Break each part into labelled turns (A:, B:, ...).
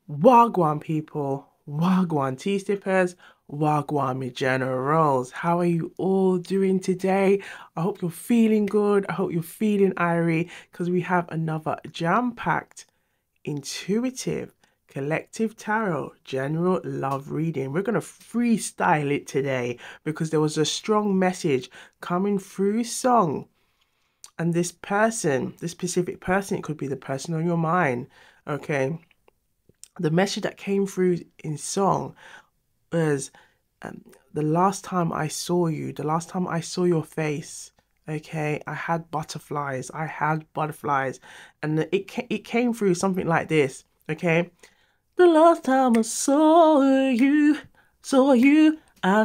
A: Wagwan people, Wagwan tea sippers, Wagwan me generals. How are you all doing today? I hope you're feeling good. I hope you're feeling irie because we have another jam-packed, intuitive, collective tarot general love reading. We're going to freestyle it today because there was a strong message coming through song. And this person, this specific person, it could be the person on your mind, okay? The message that came through in song was the last time I saw you, the last time I saw your face, okay, I had butterflies, and it came through something like this, okay. The last time I saw you, I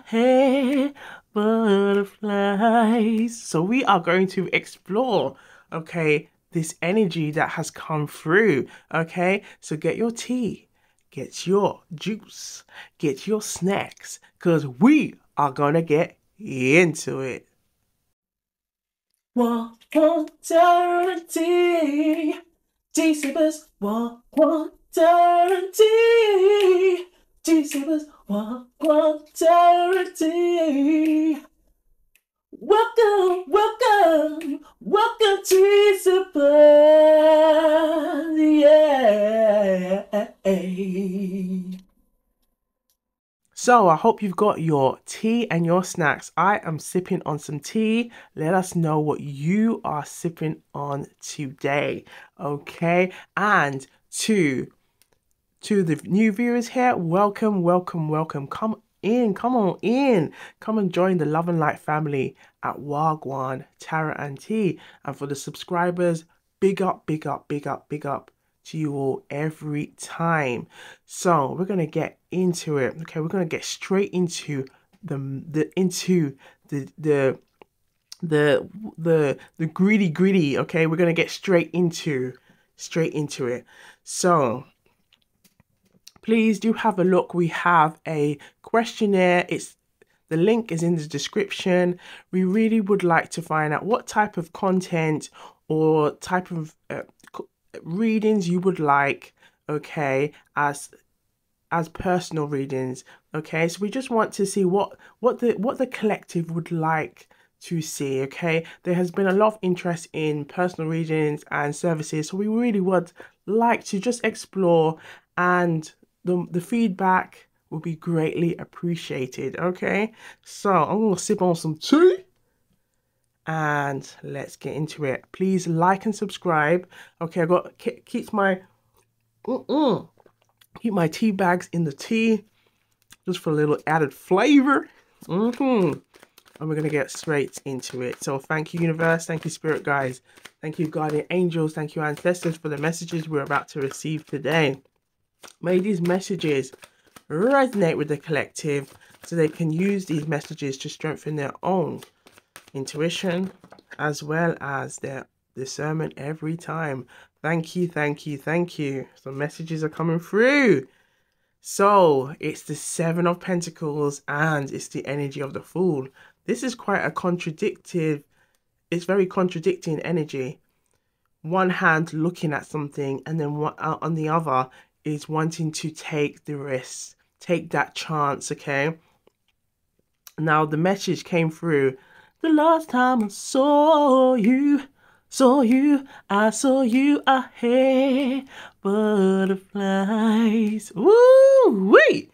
A: had butterflies. So we are going to explore, okay, this energy that has come through, okay? So get your tea, get your juice, get your snacks, because we are going to get into it. One eternity. T-Sippers, one eternity. T-Sippers, one eternity. Welcome, T-Sippers, yeah. So I hope you've got your tea and your snacks. I am sipping on some tea. Let us know what you are sipping on today, okay? And to the new viewers here, welcome. Come in, come on in. Come and join the Love and Light family at Wagwan Tarot and Tea. And for the subscribers, big up to you all every time. So we're gonna get into it. Okay, we're gonna get straight into the gritty. Okay, we're gonna get straight into it. So please do have a look. We have a questionnaire. The link is in the description. We really would like to find out what type of content or type of readings you would like, okay, as personal readings, okay. So we just want to see what the collective would like to see, okay. There has been a lot of interest in personal readings and services, so we really would like to just explore, and the feedback will be greatly appreciated, okay. So I'm gonna sip on some tea and let's get into it. Please like and subscribe. Okay, I got keep my tea bags in the tea just for a little added flavor. And we're gonna get straight into it. So thank you, universe, thank you, spirit guides, thank you, guardian angels, thank you, ancestors, for the messages we're about to receive today. May these messages resonate with the collective so they can use these messages to strengthen their own intuition as well as their discernment every time. Thank you. Some messages are coming through. So it's the Seven of Pentacles and it's the energy of the Fool. This is quite a it's very contradicting energy. One hand looking at something, and then on the other is wanting to take the risk, take that chance, okay? Now the message came through. The last time I saw you, I had butterflies. Woo wait.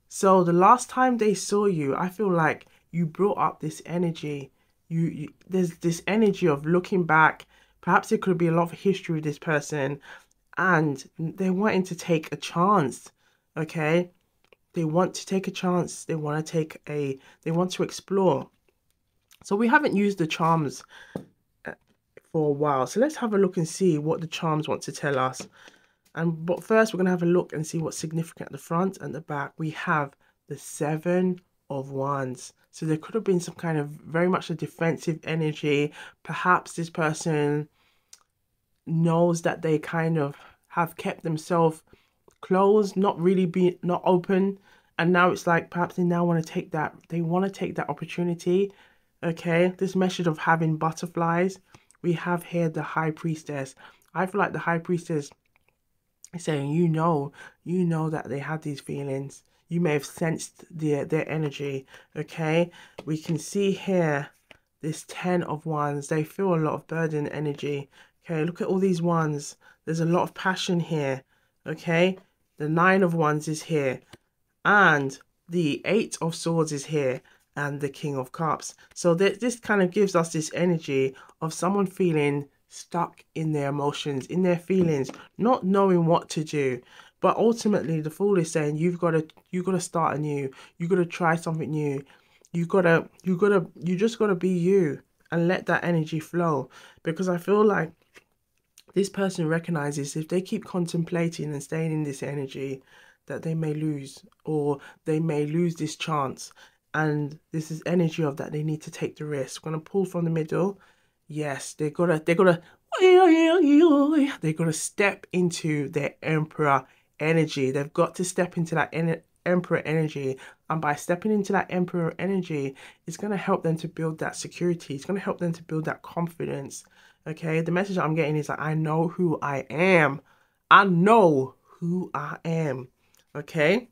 A: So the last time they saw you, I feel like you brought up this energy. There's this energy of looking back. Perhaps there could be a lot of history with this person, and they're wanting to take a chance. Okay, they want to take a chance. They want to explore. So we haven't used the charms for a while. So let's have a look and see what the charms want to tell us. But first we're going to have a look and see what's significant at the front and the back. We have the Seven of Wands. So there could have been some kind of very much a defensive energy. Perhaps this person knows that they kind of have kept themselves closed, not open. And now it's like perhaps they now want to take that, opportunity. Okay, this message of having butterflies. We have here the High Priestess. I feel like the High Priestess It's saying, you know that they have these feelings. You may have sensed their energy. Okay, we can see here this 10 of wands. They feel a lot of burden energy. Okay, look at all these wands. There's a lot of passion here. Okay, the 9 of wands is here, and the 8 of swords is here, and the King of Cups. So this kind of gives us this energy of someone feeling stuck in their emotions, in their feelings, not knowing what to do. But ultimately the Fool is saying you gotta start anew. You gotta try something new. You just gotta be you and let that energy flow. Because I feel like this person recognizes if they keep contemplating and staying in this energy, that they may lose, or they may lose this chance. And this is energy of that they need to take the risk. We're gonna pull from the middle. Yes, they gotta step into their emperor energy. They've got to step into that emperor energy. And by stepping into that emperor energy, it's gonna help them to build that security. It's gonna help them to build that confidence. Okay, the message I'm getting is that I know who I am. I know who I am. Okay,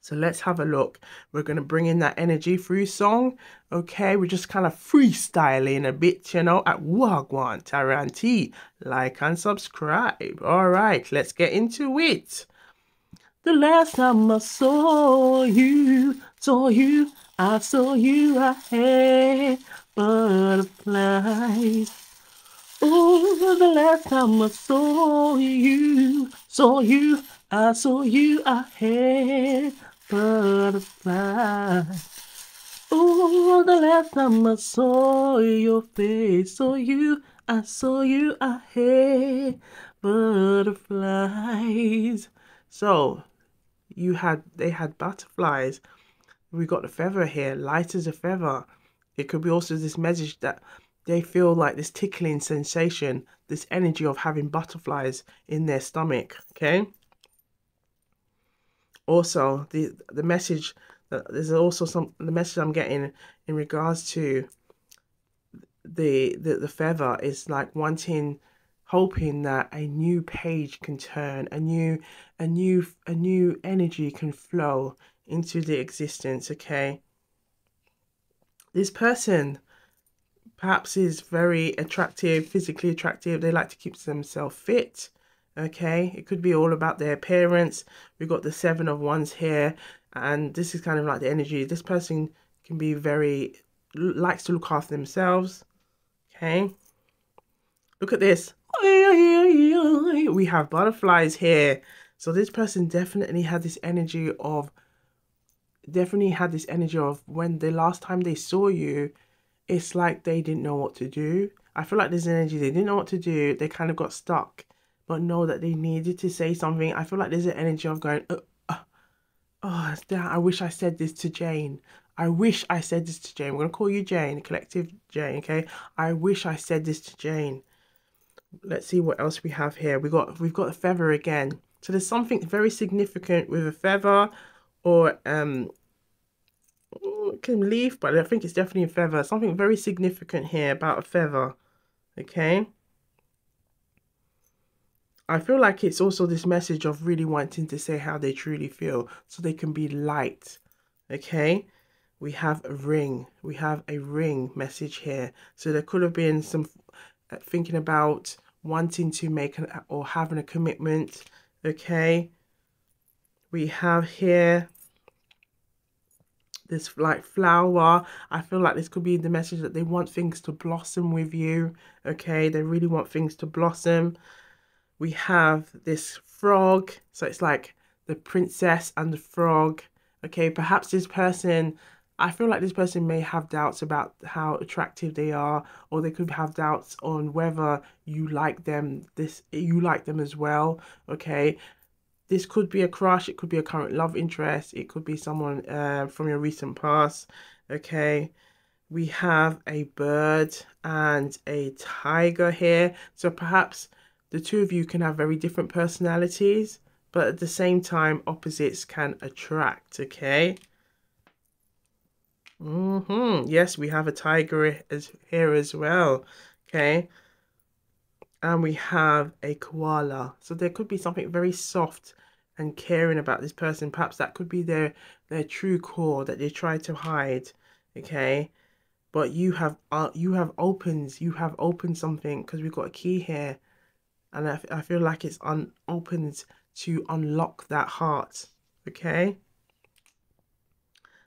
A: so let's have a look. We're going to bring in that energy through song. Okay, we're just kind of freestyling a bit, you know, at Wagwan Taranti. Like and subscribe. All right, let's get into it. The last time I saw you, I had butterflies. Oh, the last time I saw you, I had butterflies. Oh, the last time I saw your face, I had butterflies. So, they had butterflies. We got the feather here, light as a feather. It could be also this message that they feel like this tickling sensation, this energy of having butterflies in their stomach. Okay. Also, the message that there's also the message I'm getting in regards to the feather is like hoping that a new page can turn, a new energy can flow into the existence. Okay, this person perhaps is very attractive, physically attractive. They like to keep themselves fit. Okay, it could be all about their appearance. We've got the 7 of wands here, and this is kind of like the energy. This person can be likes to look after themselves. Okay, look at this. We have butterflies here. So this person definitely had this energy of when the last time they saw you, it's like they didn't know what to do. I feel like there's energy, they didn't know what to do. They kind of got stuck, but know that they needed to say something. I feel like there's an energy of going, oh, I wish I said this to Jane. I wish I said this to Jane. We're going to call you Jane, collective Jane, okay? I wish I said this to Jane. Let's see what else we have here. We've got a feather again. So there's something very significant with a feather, or can leaf, but I think it's definitely a feather. Something very significant here about a feather. Okay. I feel like it's also this message of really wanting to say how they truly feel so they can be light. Okay. We have a ring. We have a ring message here. So there could have been some thinking about wanting to make or having a commitment. Okay. We have here this like flower. I feel like this could be the message that they want things to blossom with you. Okay, they really want things to blossom. We have this frog, so it's like the princess and the frog. Okay, perhaps this person, I feel like this person may have doubts about how attractive they are, or they could have doubts on whether you like them as well. Okay, this could be a crush, it could be a current love interest, it could be someone from your recent past. Okay, we have a bird and a tiger here. So perhaps the two of you can have very different personalities, but at the same time, opposites can attract. Okay. Yes, we have a tiger here as well. Okay. And we have a koala. So there could be something very soft and caring about this person. Perhaps that could be their true core that they try to hide. Okay. But you have opened something, because we've got a key here, and I feel like it's opened to unlock that heart. Okay.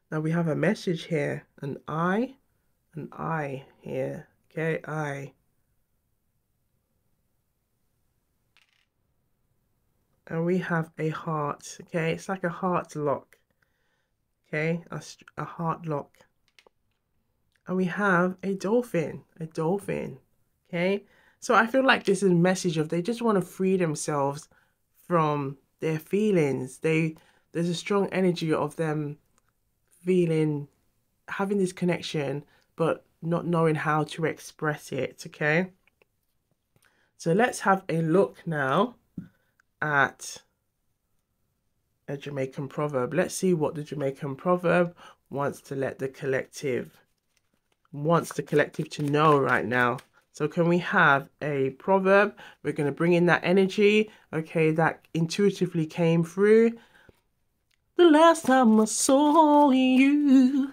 A: Now we have a message here, an I here. Okay, I. And we have a heart. Okay, it's like a heart lock. Okay, a heart lock. And we have a dolphin. Okay, so I feel like this is a message of they just want to free themselves from their feelings. There's a strong energy of them having this connection, but not knowing how to express it. Okay, so let's have a look now at a Jamaican proverb. Let's see what the Jamaican proverb wants the collective to know right now. So can we have a proverb? We're going to bring in that energy, okay, that intuitively came through. The last time I saw you,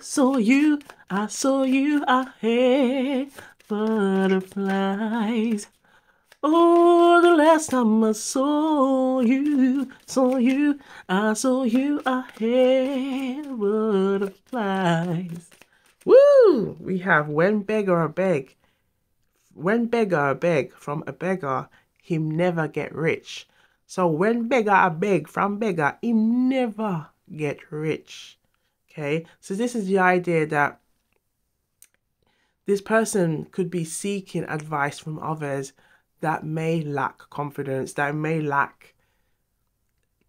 A: I had butterflies. Oh, the last time I saw you, I had butterflies. Woo! We have when beggar beg from a beggar, him never get rich. So when beggar I beg from beggar, him never get rich. Okay, so this is the idea that this person could be seeking advice from others that may lack confidence, that may lack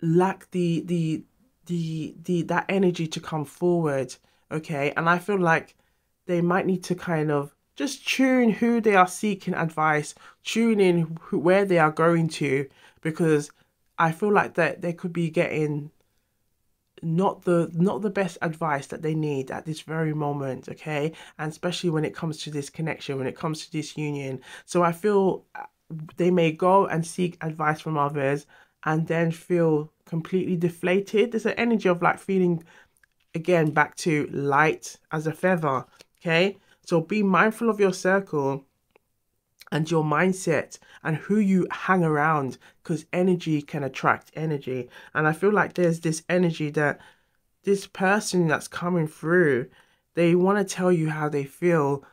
A: the that energy to come forward. Okay, and I feel like they might need to kind of just tune who they are seeking advice, tune in where they are going to, because I feel like that they could be getting not the best advice that they need at this very moment. Okay, and especially when it comes to this connection, when it comes to this union. So I feel they may go and seek advice from others and then feel completely deflated. There's an energy of like feeling again back to light as a feather. Okay, so be mindful of your circle and your mindset and who you hang around, because energy can attract energy. And I feel like there's this energy that this person that's coming through, they want to tell you how they feel,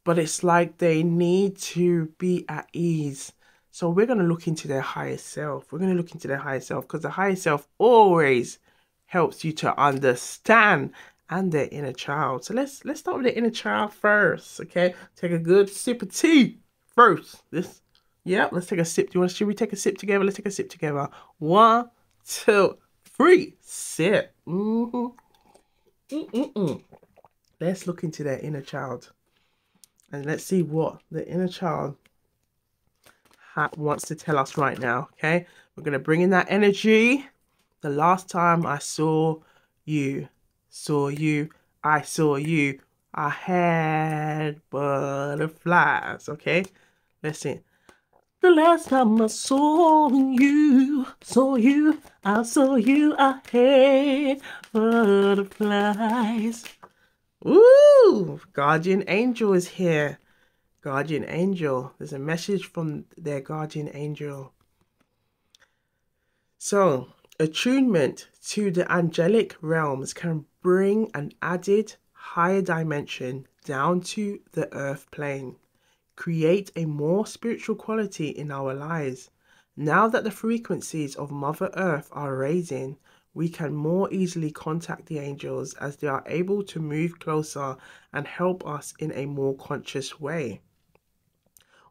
A: but it's like they need to be at ease. So we're going to look into their higher self. We're going to look into their higher self, because the higher self always helps you to understand and their inner child. So let's start with the inner child first. Okay, take a good sip of tea first. Let's take a sip. Should we take a sip together? Let's take a sip together. 1, 2, 3. Sip. Let's look into their inner child, and let's see what the inner child wants to tell us right now. Okay, we're gonna bring in that energy. The last time I saw you, I had butterflies. Okay, let's see. The last time I saw you, I had butterflies. Ooh, guardian angel is here. Guardian angel. There's a message from their guardian angel. So, attunement to the angelic realms can bring an added higher dimension down to the earth plane, create a more spiritual quality in our lives. Now that the frequencies of Mother Earth are raising, we can more easily contact the angels, as they are able to move closer and help us in a more conscious way.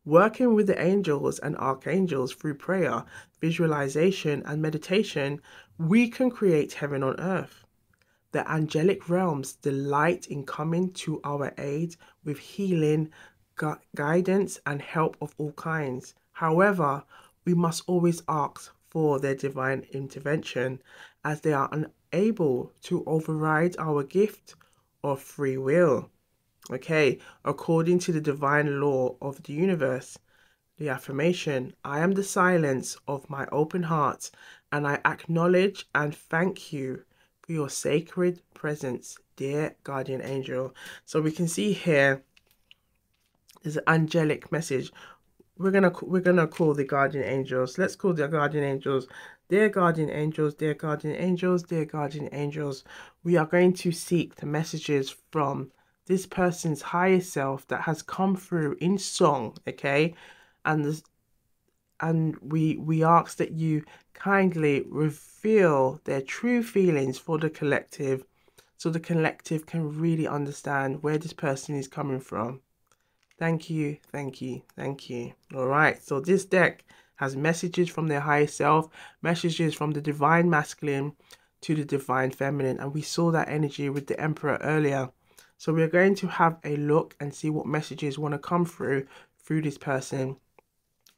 A: Working with the angels and archangels through prayer, visualization, and meditation, we can create heaven on earth. The angelic realms delight in coming to our aid with healing, guidance, and help of all kinds. However, we must always ask for their divine intervention, as they are unable to override our gift of free will. Okay, according to the divine law of the universe, The affirmation: I am the silence of my open heart, and I acknowledge and thank you for your sacred presence, dear guardian angel. So we can see here there's an angelic message. We're gonna call the guardian angels. Let's call the guardian angels. Dear guardian angels, dear guardian angels, dear guardian angels. We are going to seek the messages from this person's higher self that has come through in song, okay? And we ask that you kindly reveal their true feelings for the collective, so the collective can really understand where this person is coming from. Thank you, thank you, thank you. All right, so this deck has messages from their higher self, messages from the divine masculine to the divine feminine, and we saw that energy with the Emperor earlier. So we're going to have a look and see what messages want to come through this person.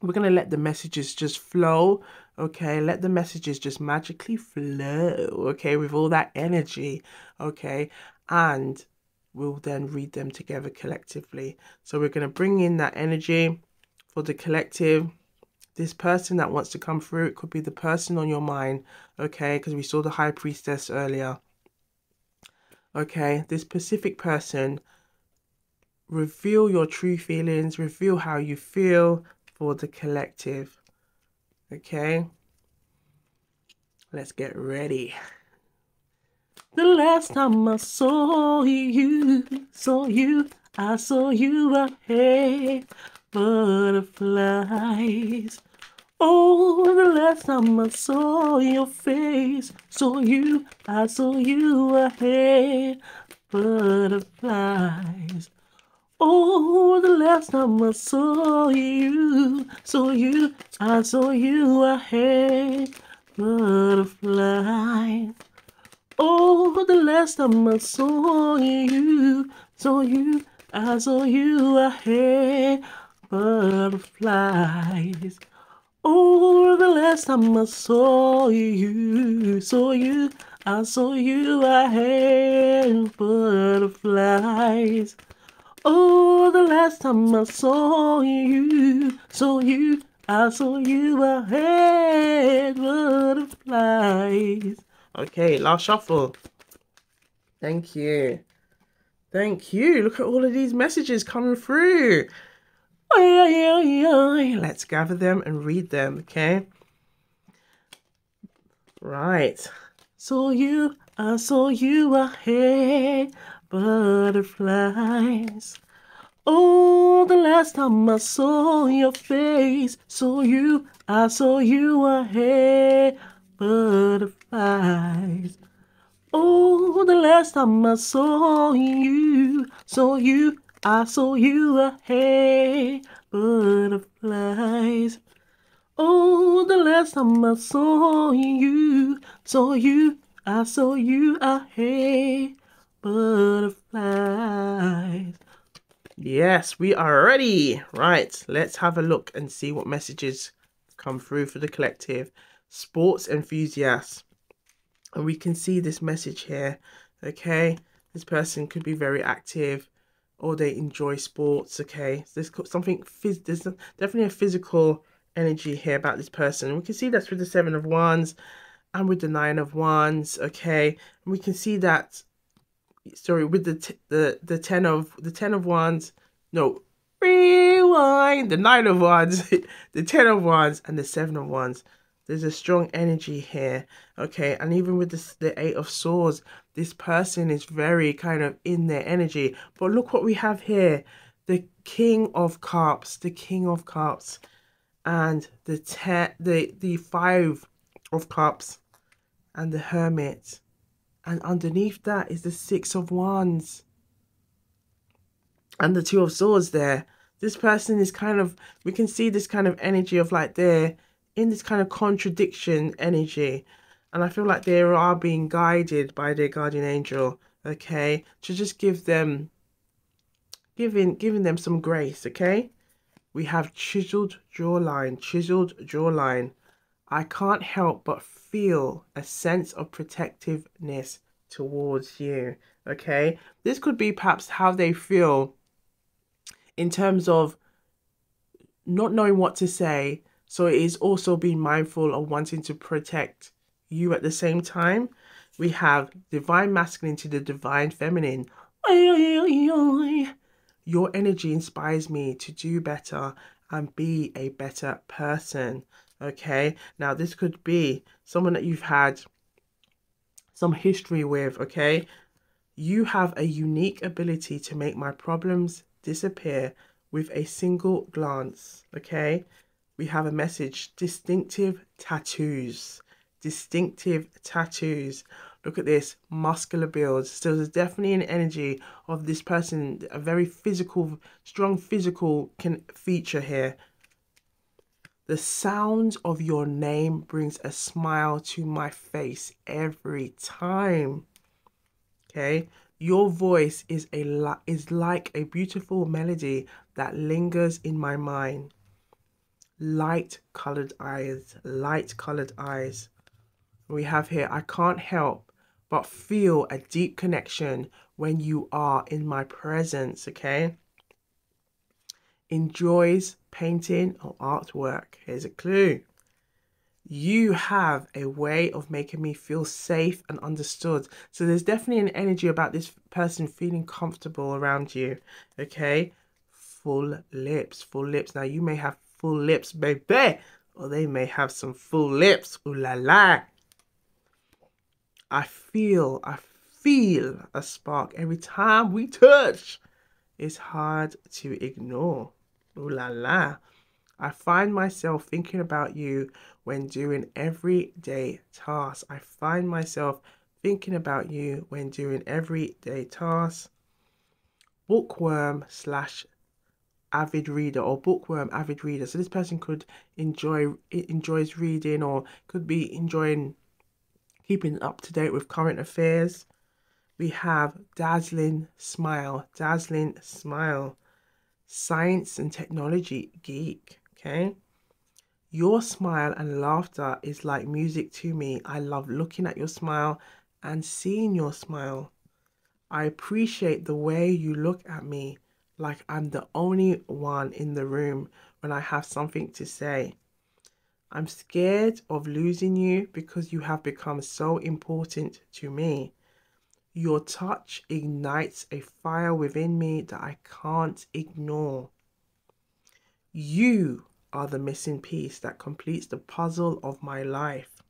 A: We're going to let the messages just flow, okay? Let the messages just magically flow, okay, with all that energy, okay? And we'll then read them together collectively. So we're going to bring in that energy for the collective. This person that wants to come through, it could be the person on your mind, okay? Because we saw the High Priestess earlier. Okay, this specific person, reveal your true feelings, reveal how you feel for the collective. Okay, let's get ready. The last time I saw you, I saw you ahead, butterflies. Oh, the last time I saw your face, I saw you ahead, butterflies. Oh, the last time I saw you, I saw you ahead, butterflies. Oh, the last time I saw you, I saw you ahead, butterflies. Oh, the last time I saw you, I saw you ahead, butterflies. Oh, the last time I saw you, I saw you ahead, butterflies. Okay, last shuffle. Thank you. Thank you. Look at all of these messages coming through. Let's gather them and read them, okay? Right. I saw you ahead, butterflies. Oh, the last time I saw your face, I saw you ahead, butterflies. Oh, the last time I saw you, I saw you ahead, butterflies. Oh, the last time I saw you, I saw you ahead, butterflies. Yes, we are ready. Right, let's have a look and see what messages come through for the collective. Sports enthusiasts. And we can see this message here, okay? This person could be very active or they enjoy sports, okay? There's something, there's definitely a physical energy here about this person. We can see that's with the 7 of Wands and with the 9 of Wands, okay? And we can see that, sorry, with the 10 of Wands, no, rewind, the 9 of Wands, the 10 of Wands and the 7 of Wands. There's a strong energy here, okay? And even with the 8 of Swords, this person is very kind of in their energy. But look what we have here. The King of Cups, the King of Cups, and the 5 of Cups, and the Hermit. And underneath that is the 6 of Wands. And the 2 of Swords there. This person is kind of, we can see this kind of energy of like they're in this kind of contradiction energy, and I feel like they are being guided by their guardian angel, okay, to just give them giving them some grace, okay? We have chiseled jawline. I can't help but feel a sense of protectiveness towards you, okay? This could be perhaps how they feel in terms of not knowing what to say. So it is also being mindful of wanting to protect you at the same time. We have divine masculine to the divine feminine. Your energy inspires me to do better and be a better person. Okay, now this could be someone that you've had some history with. Okay, you have a unique ability to make my problems disappear with a single glance. Okay, we have a message: distinctive tattoos. Distinctive tattoos. Look at this, muscular builds. So there's definitely an energy of this person, a very physical, strong physical feature here. The sound of your name brings a smile to my face every time. Okay, your voice is like a beautiful melody that lingers in my mind. Light colored eyes, light colored eyes. We have here, I can't help but feel a deep connection when you are in my presence. Okay, enjoys painting or artwork. Here's a clue: you have a way of making me feel safe and understood. So there's definitely an energy about this person feeling comfortable around you. Okay, full lips, full lips. Now you may have full lips, baby, or they may have some full lips. Ooh la la. I feel a spark every time we touch. It's hard to ignore. Ooh la la. I find myself thinking about you when doing everyday tasks. I find myself thinking about you when doing everyday tasks. Bookworm slash avid reader, or bookworm avid reader. So this person could enjoys reading, or could be enjoying keeping up to date with current affairs. We have dazzling smile, science and technology geek. Okay, your smile and laughter is like music to me. I love looking at your smile and seeing your smile. I appreciate the way you look at me like I'm the only one in the room when I have something to say. I'm scared of losing you because you have become so important to me. Your touch ignites a fire within me that I can't ignore. You are the missing piece that completes the puzzle of my life.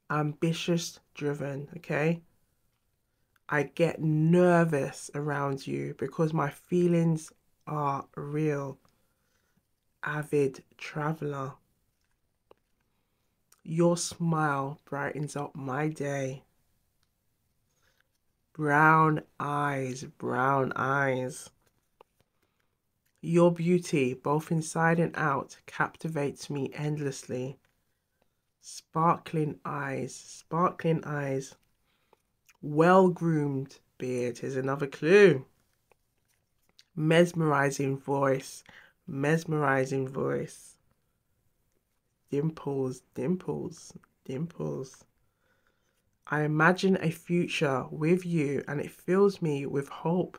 A: Ambitious, driven, okay? I get nervous around you because my feelings are real. Avid traveler. Your smile brightens up my day. Brown eyes, brown eyes. Your beauty, both inside and out, captivates me endlessly. Sparkling eyes, sparkling eyes. Well-groomed beard. Here's another clue. Mesmerizing voice, mesmerizing voice. Dimples, dimples, dimples. I imagine a future with you and it fills me with hope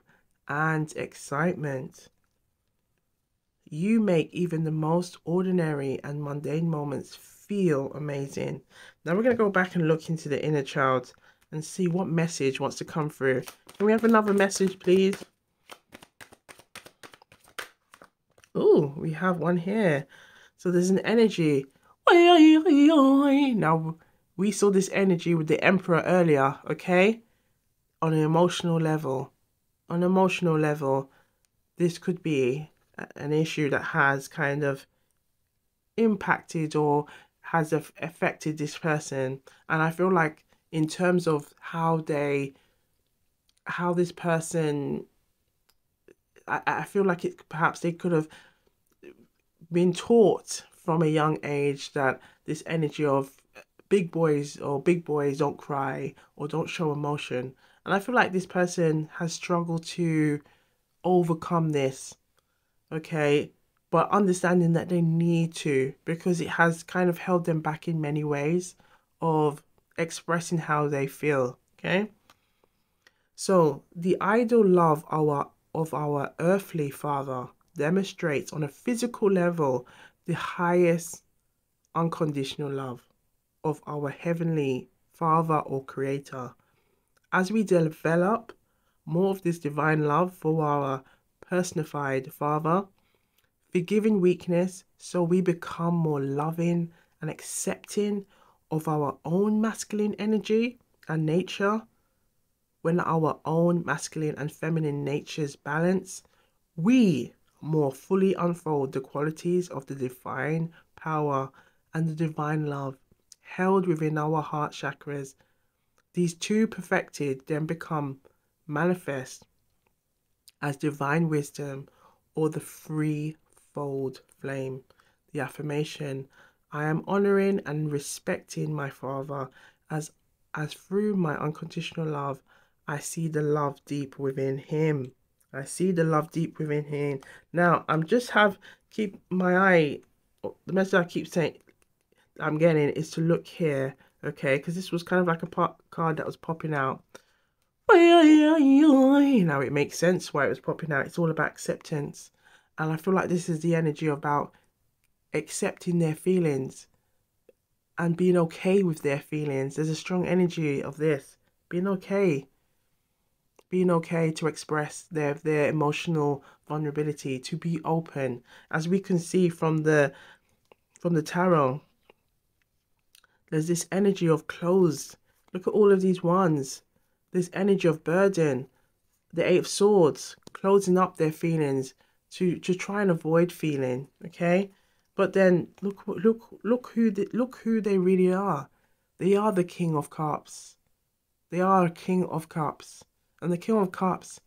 A: and excitement. You make even the most ordinary and mundane moments feel amazing. Now we're going to go back and look into the inner child and see what message wants to come through. Can we have another message, please? Oh, we have one here. So there's an energy. Now, we saw this energy with the Emperor earlier, okay? On an emotional level. On an emotional level, this could be an issue that has kind of impacted or has affected this person. And I feel like in terms of how this person, I feel like perhaps they could have been taught from a young age that this energy of big boys don't cry or don't show emotion. And I feel like this person has struggled to overcome this, okay? But understanding that they need to, because it has kind of held them back in many ways of expressing how they feel, okay? So the idle love of our earthly father, demonstrates on a physical level the highest unconditional love of our Heavenly Father or Creator. As we develop more of this divine love for our personified Father, forgiving weakness, so we become more loving and accepting of our own masculine energy and nature. When our own masculine and feminine natures balance, we more fully unfold the qualities of the divine power and the divine love held within our heart chakras. These two perfected then become manifest as divine wisdom or the threefold flame. The affirmation: I am honoring and respecting my Father as through my unconditional love, I see the love deep within him. I see the love deep within him. Now, keep my eye, the message I keep saying I'm getting is to look here, okay? Because this was kind of like a card that was popping out. Now it makes sense why it was popping out. It's all about acceptance. And I feel like this is the energy about accepting their feelings and being okay with their feelings. There's a strong energy of this. Being okay. Being okay to express their emotional vulnerability, to be open. As we can see from the tarot, there's this energy of closed. Look at all of these wands. This energy of burden. The Eight of Swords, closing up their feelings to try and avoid feeling, okay? But then look who they really are. They are the King of Cups. They are a King of Cups. And the King of Cups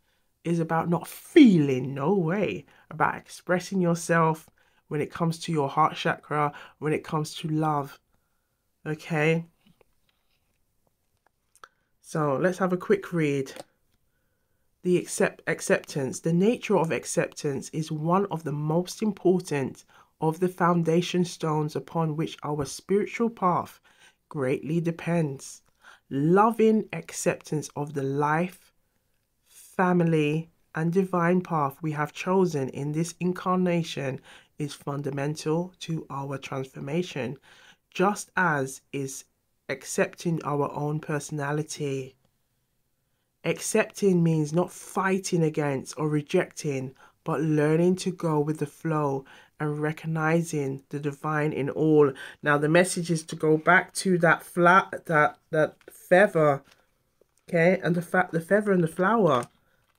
A: is about not feeling, no way, about expressing yourself when it comes to your heart chakra, when it comes to love, okay? So let's have a quick read. The acceptance. The nature of acceptance is one of the most important of the foundation stones upon which our spiritual path greatly depends. Loving acceptance of the life, family, and divine path we have chosen in this incarnation is fundamental to our transformation, just as is accepting our own personality. Accepting means not fighting against or rejecting, but learning to go with the flow and recognizing the divine in all. Now the message is to go back to that feather, okay, and the feather and the flower,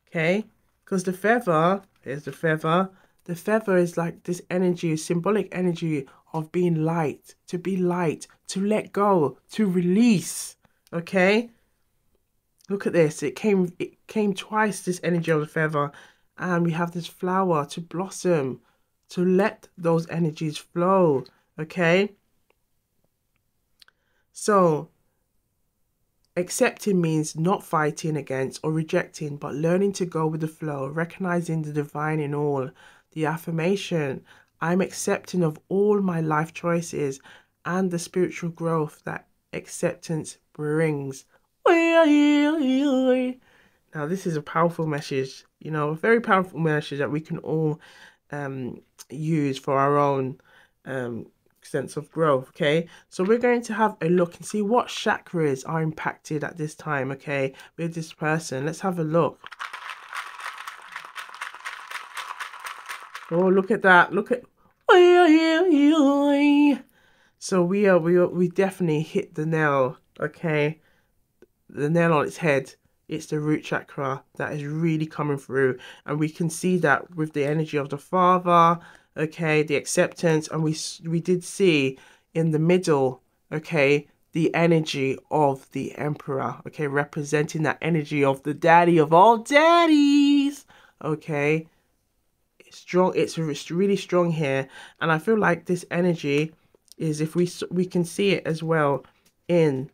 A: okay, because the feather, here's the feather. The feather is like this energy, symbolic energy of being light, to let go, to release, okay. Look at this. It came twice, this energy of the feather. And we have this flower to blossom, to let those energies flow. Okay? So, accepting means not fighting against or rejecting, but learning to go with the flow, recognizing the divine in all. The affirmation: I'm accepting of all my life choices and the spiritual growth that acceptance brings. Now this is a powerful message, you know, a very powerful message that we can all use for our own sense of growth. Okay, so we're going to have a look and see what chakras are impacted at this time, okay, with this person. Let's have a look. Oh, look at that. Look at, so we definitely hit the nail, okay, the nail on its head. It's the root chakra that is really coming through, and we can see that with the energy of the Father, okay, the acceptance, and we did see in the middle, okay, the energy of the Emperor, okay, representing that energy of the daddy of all daddies, okay. It's strong. It's really strong here, and I feel like this energy is, if we can see it as well in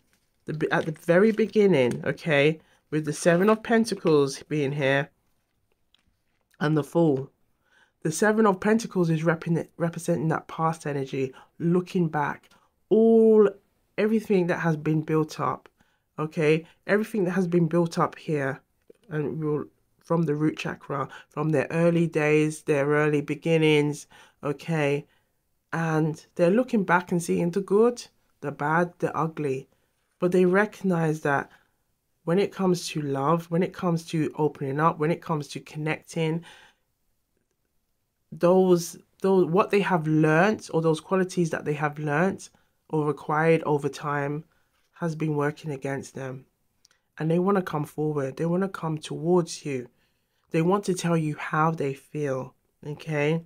A: at the very beginning, okay, with the Seven of Pentacles being here and the Fool. The Seven of Pentacles is representing that past energy, looking back, everything that has been built up, okay, everything that has been built up here, and we'll from the root chakra, from their early days, their early beginnings, okay? And they're looking back and seeing the good, the bad, the ugly. But they recognize that when it comes to love, when it comes to opening up, when it comes to connecting, those what they have learnt, or those qualities that they have learnt or acquired over time, has been working against them. And they want to come forward. They want to come towards you. They want to tell you how they feel. Okay?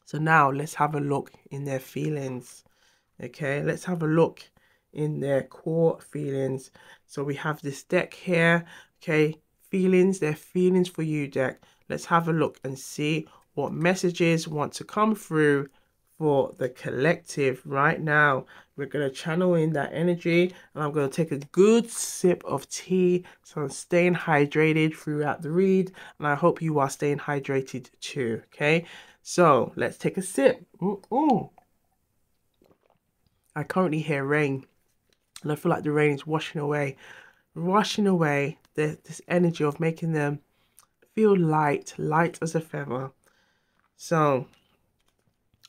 A: So now let's have a look in their feelings. Okay? Let's have a look in their core feelings. So we have this deck here. Okay? Feelings. Their feelings for you deck. Let's have a look and see what messages want to come through for the collective right now. We're going to channel in that energy, and I'm going to take a good sip of tea so I'm staying hydrated throughout the read, and I hope you are staying hydrated too. Okay, so let's take a sip. I currently hear rain, and I feel like the rain is washing away this energy of making them feel light as a feather. So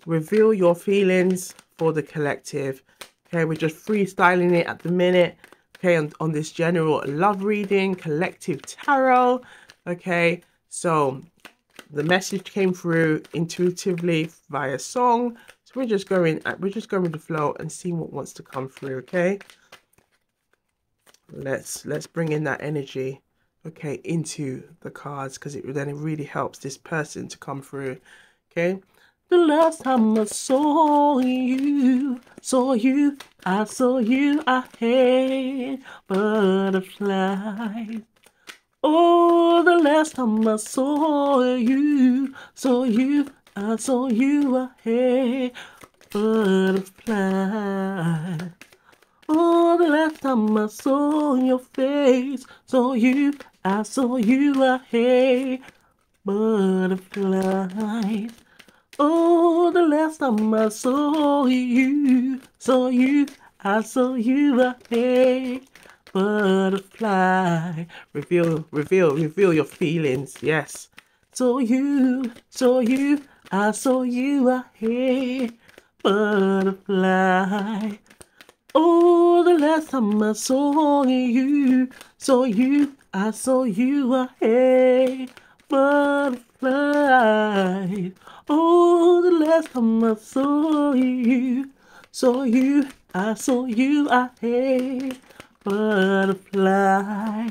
A: reveal your feelings for the collective. Okay, we're just freestyling it at the minute. Okay, on this general love reading, collective tarot. Okay, so the message came through intuitively via song. So we're just going with the flow and seeing what wants to come through. Okay, let's bring in that energy, okay, into the cards, because it really helps this person to come through. Okay, the last time I saw you, I saw you, I had butterflies. Oh, the last time I saw you, I saw you, I had butterflies. Oh, the last time I saw your face, I saw you, I had butterflies. Oh, the last time I saw you, I saw you, I had butterfly. Reveal your feelings, yes. Saw you, I saw you, I had butterfly. Oh, the last time I saw you, I saw you, I had butterfly. Oh, the last time I saw you, I saw you, I had butterfly.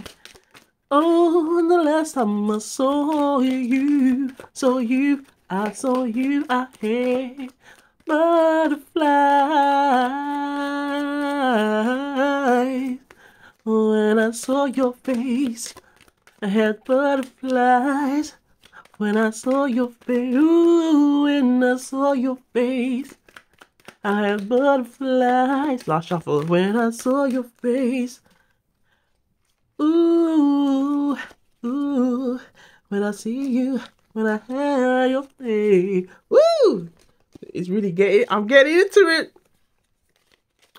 A: Oh, the last time I saw you, I saw you, I had butterflies. When I saw your face, I had butterflies. When I saw your face, ooh, when I saw your face, I had butterflies. Last shuffle. When I saw your face, ooh, ooh, when I see you, when I have your face, woo! It's really I'm getting into it.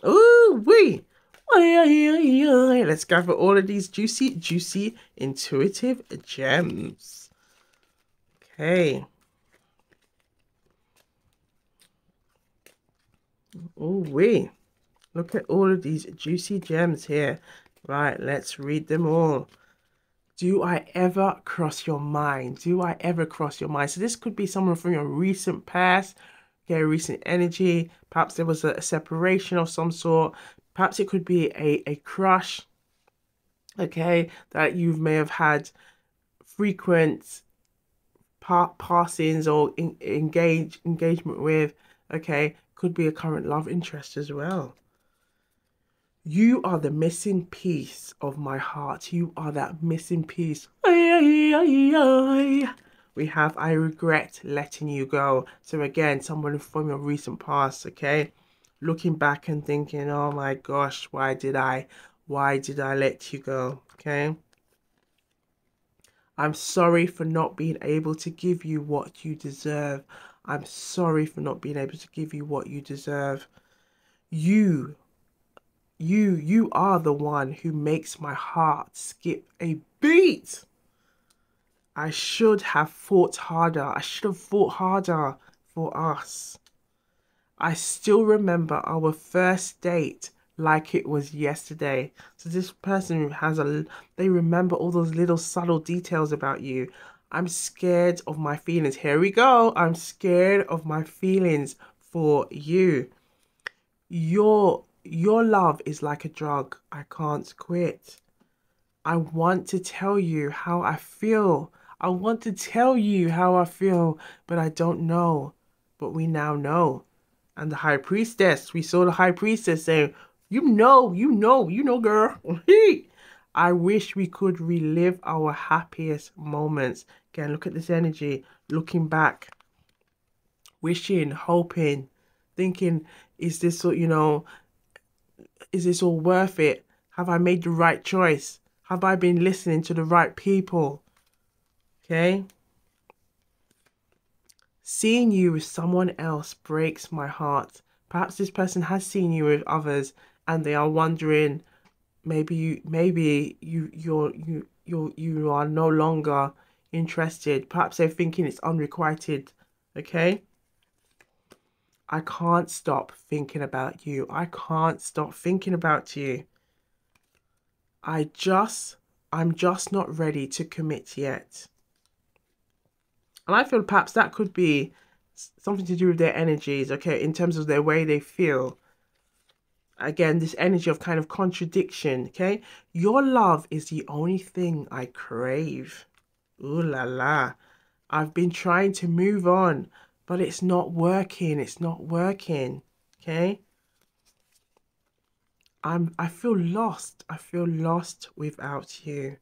A: Ooh, wee. Let's go for all of these juicy, intuitive gems. Okay. Ooh, wee. Look at all of these juicy gems here. Right, let's read them all. Do I ever cross your mind? Do I ever cross your mind? So this could be someone from your recent past, okay, recent energy. Perhaps there was a separation of some sort. Perhaps it could be a crush, okay, that you may have had frequent passings or engagement with, okay. Could be a current love interest as well. You are the missing piece of my heart. You are that missing piece. We have, I regret letting you go. So again, someone from your recent past, okay? Looking back and thinking, oh my gosh, why did I let you go, okay? I'm sorry for not being able to give you what you deserve. I'm sorry for not being able to give you what you deserve. You are the one who makes my heart skip a beat. I should have fought harder. I should have fought harder for us. I still remember our first date like it was yesterday. So this person they remember all those little subtle details about you. I'm scared of my feelings. Here we go. I'm scared of my feelings for you. Your love is like a drug. I can't quit. I want to tell you how I feel. I want to tell you how I feel, but I don't know. But we now know. And the high priestess, we saw the high priestess saying, you know, girl. I wish we could relive our happiest moments. Again, look at this energy, looking back, wishing, hoping, thinking, is this, is this all worth it? Have I made the right choice? Have I been listening to the right people? Okay. Seeing you with someone else breaks my heart. Perhaps this person has seen you with others and they are wondering, maybe you are no longer interested. Perhaps they're thinking it's unrequited. Okay. I can't stop thinking about you. I can't stop thinking about you. I'm just not ready to commit yet. And I feel perhaps that could be something to do with their energies, okay, in terms of their way they feel. Again, this energy of kind of contradiction, okay? Your love is the only thing I crave. Ooh la la. I've been trying to move on, but it's not working. It's not working, okay? I feel lost. I feel lost without you.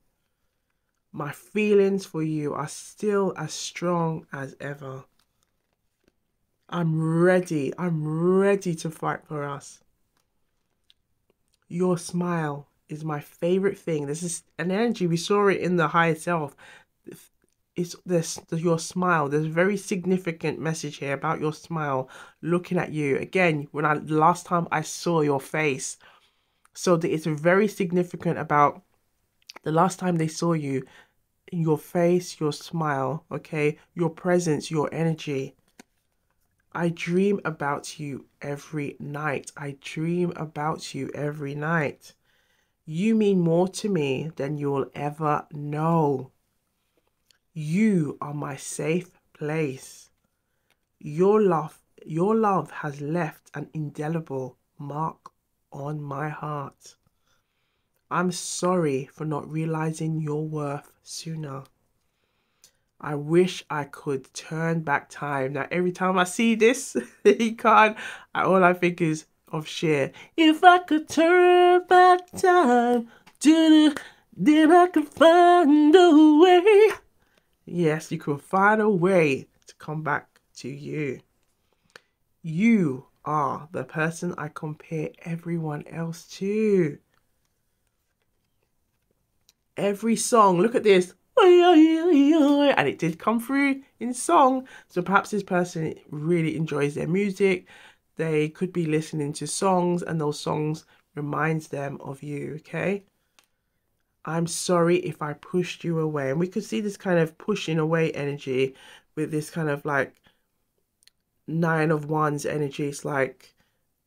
A: My feelings for you are still as strong as ever. I'm ready. I'm ready to fight for us. Your smile is my favorite thing. This is an energy. We saw it in the higher self. It's your smile. There's a very significant message here about your smile looking at you. Again, last time I saw your face. So it's very significant about the last time they saw you. Your face, your smile, okay, your presence, your energy. I dream about you every night. I dream about you every night. You mean more to me than you'll ever know. You are my safe place. Your love has left an indelible mark on my heart. I'm sorry for not realizing your worth sooner. I wish I could turn back time. Now, every time I see this card, all I think is of Cher. If I could turn back time, then I could find a way. Yes, you could find a way to come back to you. You are the person I compare everyone else to. Every song, look at this, and it did come through in song. So perhaps this person really enjoys their music. They could be listening to songs and those songs reminds them of you. Okay, I'm sorry if I pushed you away. And we could see this kind of pushing away energy with this kind of like 9 of Wands energy. It's like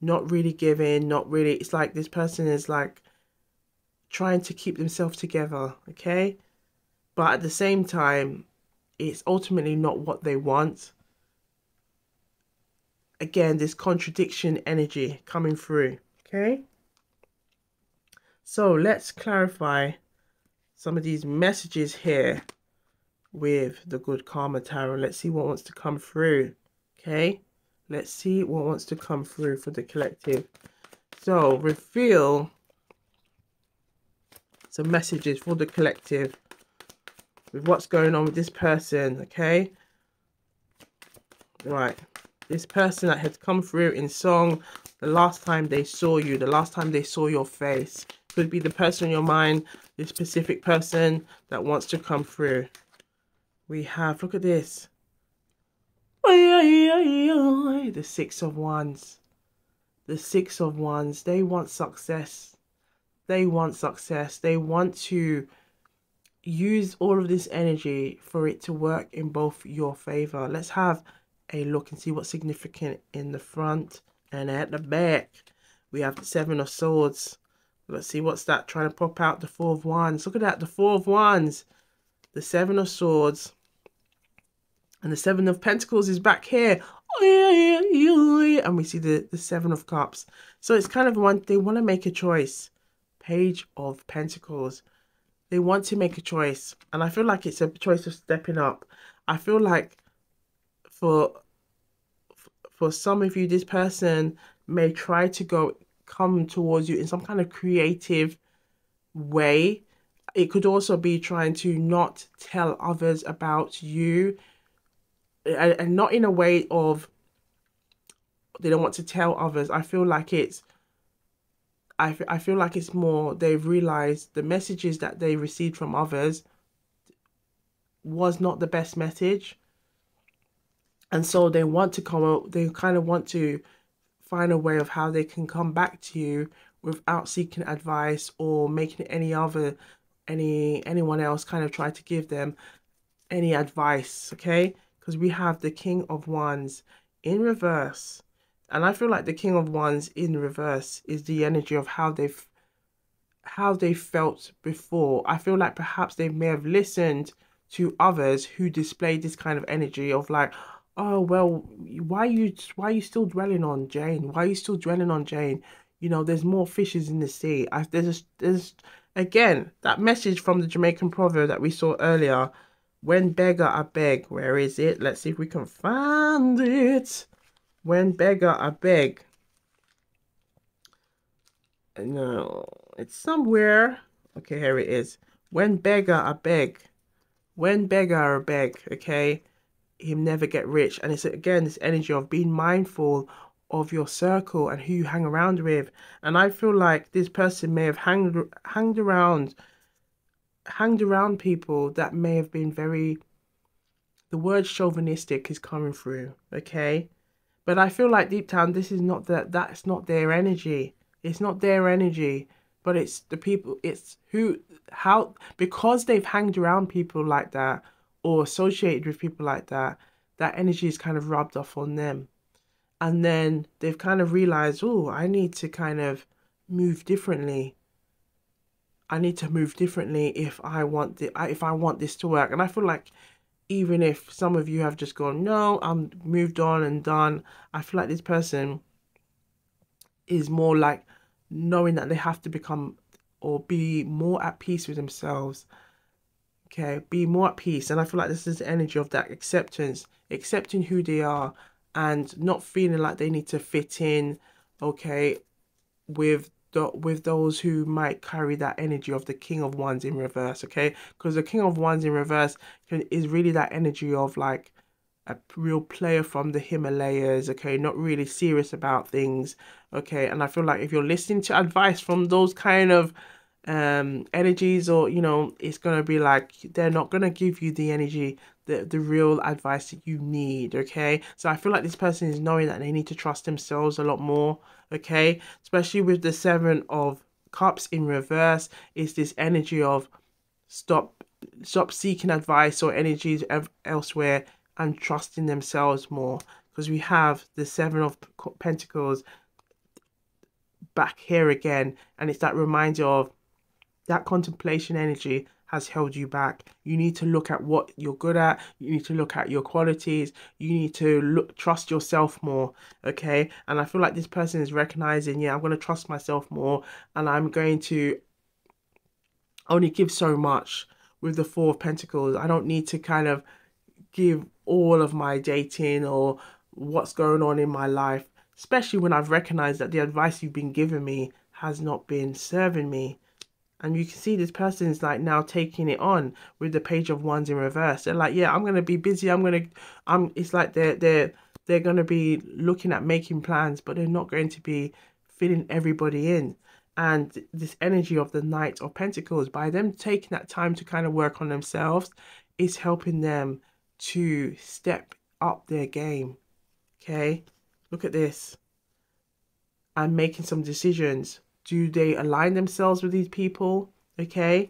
A: not really giving, not really, it's like this person is like trying to keep themselves together, okay? But at the same time, it's ultimately not what they want. Again, this contradiction energy coming through, okay? So let's clarify some of these messages here with the Good Karma Tarot. Let's see what wants to come through, okay? Let's see what wants to come through for the collective. So reveal some messages for the collective with what's going on with this person, okay? Right, this person that had come through in song, the last time they saw you, the last time they saw your face, could be the person in your mind, this specific person that wants to come through. We have, look at this, the 6 of Wands. The 6 of Wands, they want success. They want success. They want to use all of this energy for it to work in both your favor. Let's have a look and see what's significant in the front and at the back. We have the Seven of Swords. Let's see what's that trying to pop out. The Four of Wands. Look at that, the Four of Wands, the Seven of Swords, and the Seven of Pentacles is back here. And we see the Seven of Cups. So it's kind of one, they want to make a choice. Page of Pentacles. They want to make a choice. And I feel like it's a choice of stepping up. I feel like for some of you, this person may try to come towards you in some kind of creative way. It could also be trying to not tell others about you, and not in a way of they don't want to tell others. I feel like it's I feel like it's more they've realized the messages that they received from others was not the best message, and so they want to come out, they kind of want to find a way of how they can come back to you without seeking advice or making anyone else kind of try to give them any advice. Okay, because we have the King of Wands in reverse, and I feel like the King of Wands in reverse is the energy of how they felt before. I feel like perhaps they may have listened to others who displayed this kind of energy of like, oh well, why are you still dwelling on Jane? Why are you still dwelling on Jane? You know, there's more fishes in the sea. There's again that message from the Jamaican proverb that we saw earlier. When beggar I beg. Where is it? Let's see if we can find it. When beggar I beg. No, it's somewhere. Okay, here it is. When beggar I beg. When beggar I beg, okay, him never get rich. And it's again this energy of being mindful of your circle and who you hang around with. And I feel like this person may have hanged around people that may have been very, the word chauvinistic is coming through, okay? But I feel like deep down this is not that's not their energy. It's not their energy, but it's the people, it's because they've hanged around people like that or associated with people like that, that energy is kind of rubbed off on them. And then they've kind of realized, oh, I need to kind of move differently. I need to move differently if I want this to work. And I feel like even if some of you have just gone, no, I'm moved on and done, I feel like this person is more like knowing that they have to become or be more at peace with themselves. Okay, be more at peace. And I feel like this is the energy of that acceptance, accepting who they are and not feeling like they need to fit in, okay, with those who might carry that energy of the King of Wands in reverse, okay? Because the King of Wands in reverse is really that energy of like a real player from the Himalayas, okay, not really serious about things, okay? And I feel like if you're listening to advice from those kind of energies, or you know, it's gonna be like they're not gonna give you the energy, the real advice that you need, okay? So I feel like this person is knowing that they need to trust themselves a lot more, okay? Especially with the Seven of Cups in reverse, is this energy of stop seeking advice or energies elsewhere and trusting themselves more, because we have the Seven of Pentacles back here again, and it's that reminder of that contemplation energy has held you back. You need to look at what you're good at. You need to look at your qualities. You need to trust yourself more, okay? And I feel like this person is recognizing, yeah, I'm going to trust myself more, and I'm going to only give so much with the Four of Pentacles. I don't need to kind of give all of my dating or what's going on in my life, especially when I've recognized that the advice you've been giving me has not been serving me. And you can see this person is like now taking it on with the Page of Wands in reverse. They're like, yeah, I'm gonna be busy. It's like they're gonna be looking at making plans, but they're not going to be fitting everybody in. And this energy of the Knight of Pentacles, by them taking that time to kind of work on themselves, is helping them to step up their game. Okay, look at this. And making some decisions. Do they align themselves with these people? Okay,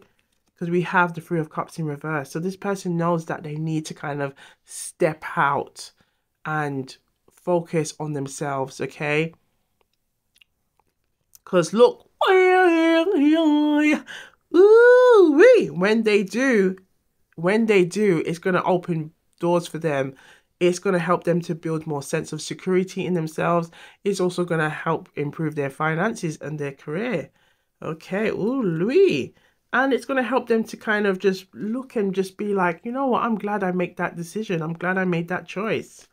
A: because we have the Three of Cups in reverse. So this person knows that they need to kind of step out and focus on themselves, okay? Because look, ooh, when they do, it's going to open doors for them. It's going to help them to build more sense of security in themselves. It's also going to help improve their finances and their career. Okay, ooh, Louis. And it's going to help them to kind of just look and just be like, you know what, I'm glad I made that decision. I'm glad I made that choice.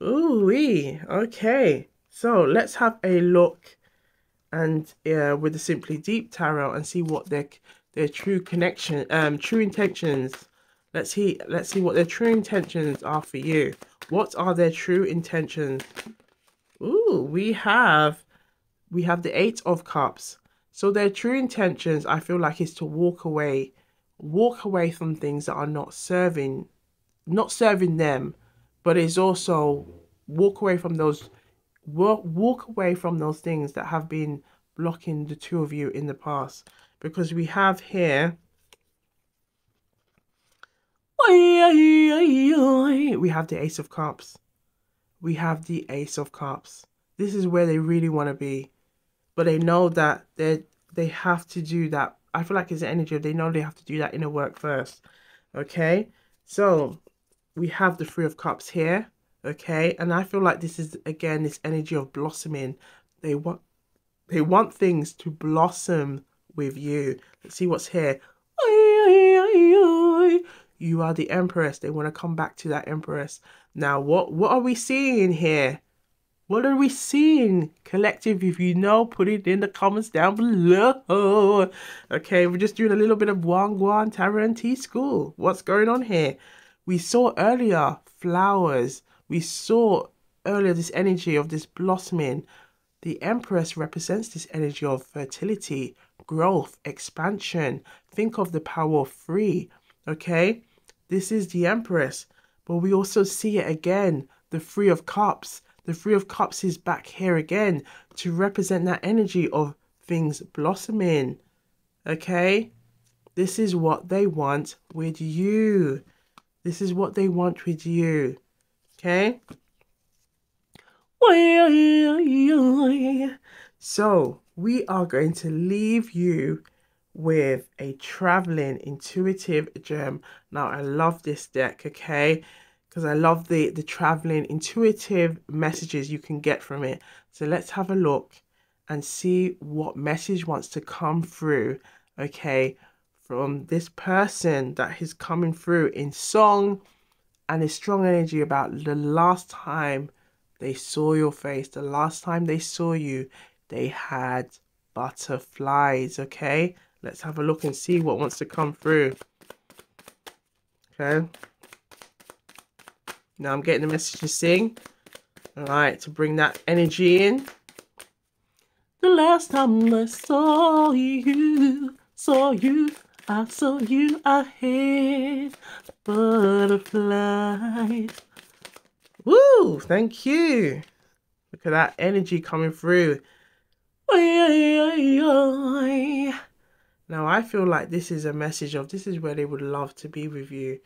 A: Ooh, okay. So let's have a look and with the Simply Deep Tarot and see what their true true intentions. Let's see what their true intentions are for you. What are their true intentions? Ooh, we have the Eight of Cups. So their true intentions, I feel like, is to walk away from things that are not serving them, but it's also walk away from those things that have been blocking the two of you in the past. Because we have here, we have the Ace of Cups. We have the Ace of Cups. This is where they really want to be, but they know that they have to do that. I feel like it's the energy of they know they have to do that inner work first. Okay, so we have the Three of Cups here. Okay, and I feel like this is again this energy of blossoming. They want things to blossom with you. Let's see what's here. You are the Empress. They want to come back to that Empress. Now, what are we seeing here? What are we seeing, collective? If you know, put it in the comments down below. Okay, we're just doing a little bit of Wangguan Tarot and Tea School. What's going on here? We saw earlier flowers. We saw earlier this energy of this blossoming. The Empress represents this energy of fertility, growth, expansion. Think of the power of three, okay? This is the Empress, but we also see it again, the Three of Cups. The Three of Cups is back here again to represent that energy of things blossoming, okay? This is what they want with you. This is what they want with you, okay? So we are going to leave you with a traveling intuitive gem. Now I love this deck, okay, because I love the traveling intuitive messages you can get from it. So let's have a look and see what message wants to come through, okay, from this person that is coming through in song and a strong energy about the last time they saw your face, the last time they saw you, they had butterflies, okay? Let's have a look and see what wants to come through. Okay. Now I'm getting the message to sing. Alright, to bring that energy in. The last time I saw you, I saw you, I had butterflies. Woo! Thank you. Look at that energy coming through. Now I feel like this is a message of this is where they would love to be with you,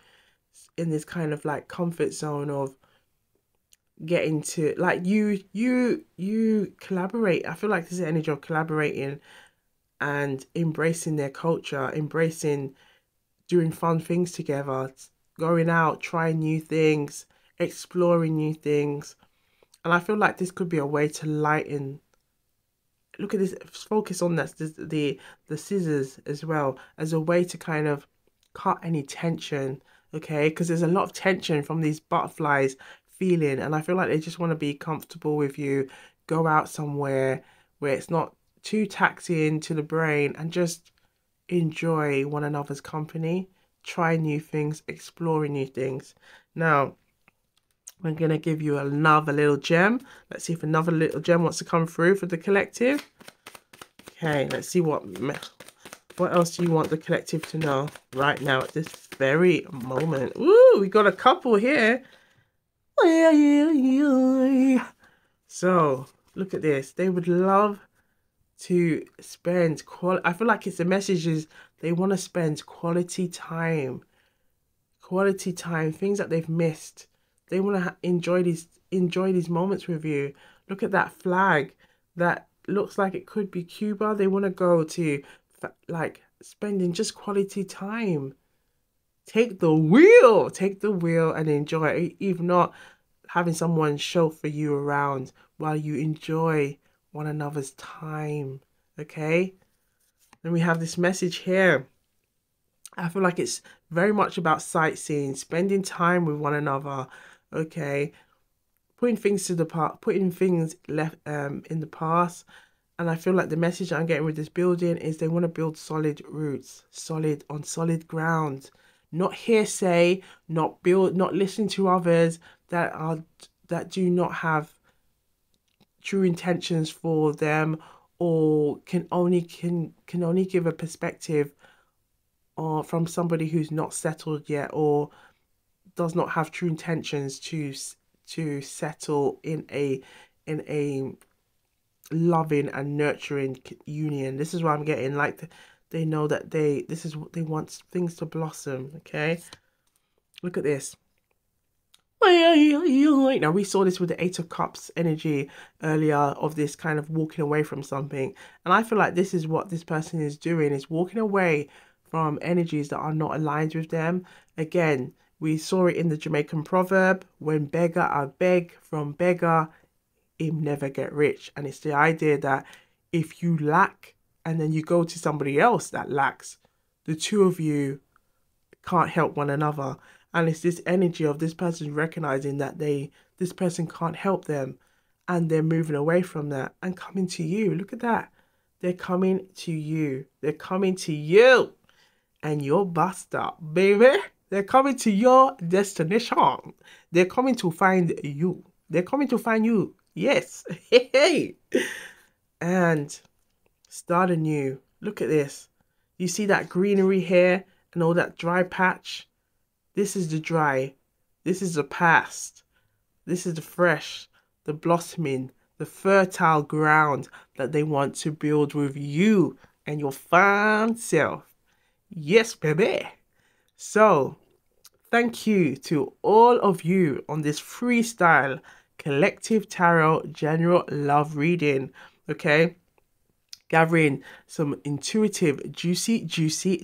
A: in this kind of like comfort zone of getting to like you collaborate. I feel like this is the energy of collaborating and embracing their culture, embracing doing fun things together, going out, trying new things, exploring new things. And I feel like this could be a way to lighten. Look at this, focus on that, the scissors as well, as a way to kind of cut any tension, okay? Because there's a lot of tension from these butterflies feeling, and I feel like they just want to be comfortable with you, go out somewhere where it's not too taxing to the brain, and just enjoy one another's company, try new things, explore new things. Now, I'm going to give you another little gem. Let's see if another little gem wants to come through for the collective. Okay, let's see what else do you want the collective to know right now at this very moment. Ooh, we got a couple here. So, look at this. They would love to spend quality. I feel like it's the messages They want to spend quality time, things that they've missed. They want to enjoy these moments with you. Look at that flag that looks like it could be Cuba. They want to go to, like, spending just quality time. Take the wheel and enjoy it. Even not having someone chauffeur you around while you enjoy one another's time. Okay? Then we have this message here. I feel like it's very much about sightseeing, spending time with one another. Okay? Putting things to the part, putting things left in the past. And I feel like the message I'm getting with this building is they want to build solid roots, on solid ground. Not hearsay, not listen to others that do not have true intentions for them, or can only give a perspective from somebody who's not settled yet, or does not have true intentions to settle in a loving and nurturing union. This is what I'm getting. Like, they know that this is what they want, things to blossom. Okay, look at this. Now, we saw this with the Eight of Cups energy earlier, of this kind of walking away from something, and I feel like this is what this person is doing, is walking away from energies that are not aligned with them. Again, we saw it in the Jamaican proverb, when beggar I beg from beggar, him never get rich. And it's the idea that if you lack and then you go to somebody else that lacks, the two of you can't help one another. And it's this energy of this person recognizing that this person can't help them, and they're moving away from that and coming to you. Look at that. They're coming to you. They're coming to you. And you're bust up, baby. They're coming to your destination. They're coming to find you. They're coming to find you. Yes. Hey. And start anew. Look at this. You see that greenery here and all that dry patch? This is the dry. This is the past. This is the fresh, the blossoming, the fertile ground that they want to build with you and your fine self. Yes, baby. So, thank you to all of you on this freestyle collective tarot general love reading. Okay, gathering some intuitive, juicy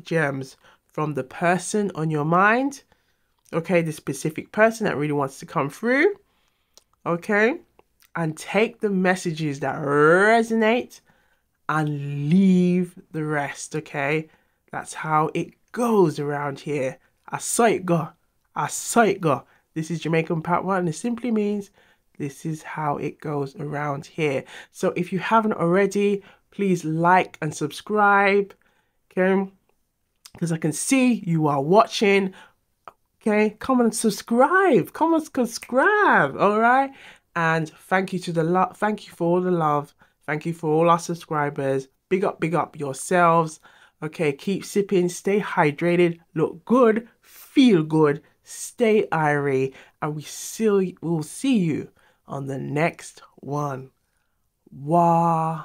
A: gems from the person on your mind. Okay, the specific person that really wants to come through. Okay, and take the messages that resonate and leave the rest. Okay, that's how it goes around here. I saw it go. I saw it go. This is Jamaican Part 1, and it simply means this is how it goes around here. So if you haven't already, please like and subscribe. Okay, because I can see you are watching. Okay, come and subscribe. Come and subscribe. All right. And thank you to thank you for all the love. Thank you for all our subscribers. Big up yourselves. Okay, keep sipping, stay hydrated, look good, feel good, stay IRIE, and we'll see you on the next one. Wagwan.